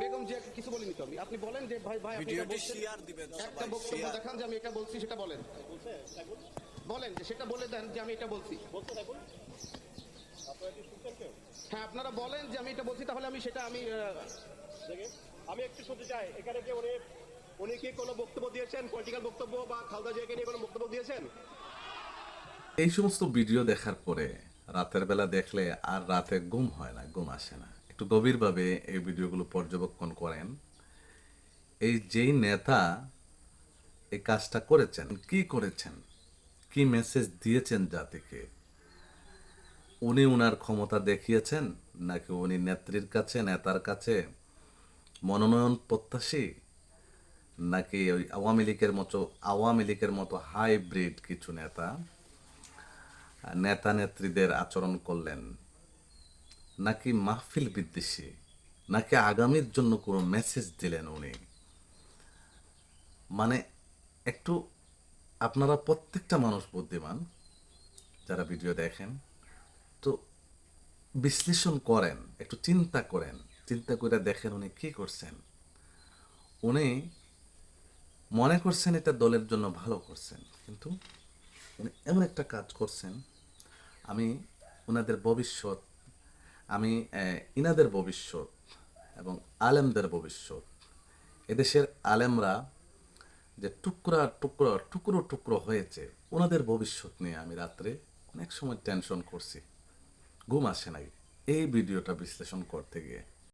বেগম জিয়াকে কিছু বলিনি তো আমি। আপনি বলেন যে ভাই ভাই আপনি এটা ভিডিওটি বলছেন, শেয়ার দিবেন একটা সবাই, বক্তব্য শেয়ার। দেখান যে আমি এটা বলছি, সেটা বলেন। বলেন যে সেটা বলে দেন যে আমি এটা বলছি। হ্যাঁ, আপনারা বলেন যে আমি এটা বলছি, তাহলে আমি সেটা আমি একটু শুনতে চাই, এখানে কি উনি কি কোনো বক্তব্য দিয়েছেন, পলিটিক্যাল বক্তব্য বা খালেদা জিয়াকে নিয়ে কোনো বক্তব্য দিয়েছেন? এই সমস্ত ভিডিও দেখার পরে রাতের বেলা দেখলে আর রাতে ঘুম হয় না, ঘুম আসে না। একটু গভীরভাবে এই ভিডিওগুলো পর্যবেক্ষণ করেন। এই যেই নেতা এই কাজটা করেছেন, কি করেছেন, কি মেসেজ দিয়েছেন জাতিকে, উনি উনার ক্ষমতা দেখিয়েছেন নাকি উনি নেত্রীর কাছে, নেতার কাছে মনোনয়ন প্রত্যাশী, নাকি ওই আওয়ামী লীগের মতো হাইব্রিড কিছু নেতা নেত্রীদের আচরণ করলেন, নাকি মাহফিল বিদ্বেষী, নাকি আগামীর জন্য কোনো মেসেজ দিলেন উনি? মানে একটু আপনারা প্রত্যেকটা মানুষ বুদ্ধিমান যারা ভিডিও দেখেন, তো বিশ্লেষণ করেন, একটু চিন্তা করেন, চিন্তা করে দেখেন উনি কি করছেন। উনি মনে করছেন এটা দলের জন্য ভালো করছেন, কিন্তু উনি এমন একটা কাজ করছেন, আমি ওনাদের ভবিষ্যৎ, আমি ইনাদের ভবিষ্যৎ এবং আলেমদের ভবিষ্যৎ, এদেশের আলেমরা যে টুকরো টুকরো হয়েছে, ওনাদের ভবিষ্যৎ নিয়ে আমি রাত্রে অনেক সময় টেনশন করছি, ঘুম আসে নাই এই ভিডিওটা বিশ্লেষণ করতে গিয়ে।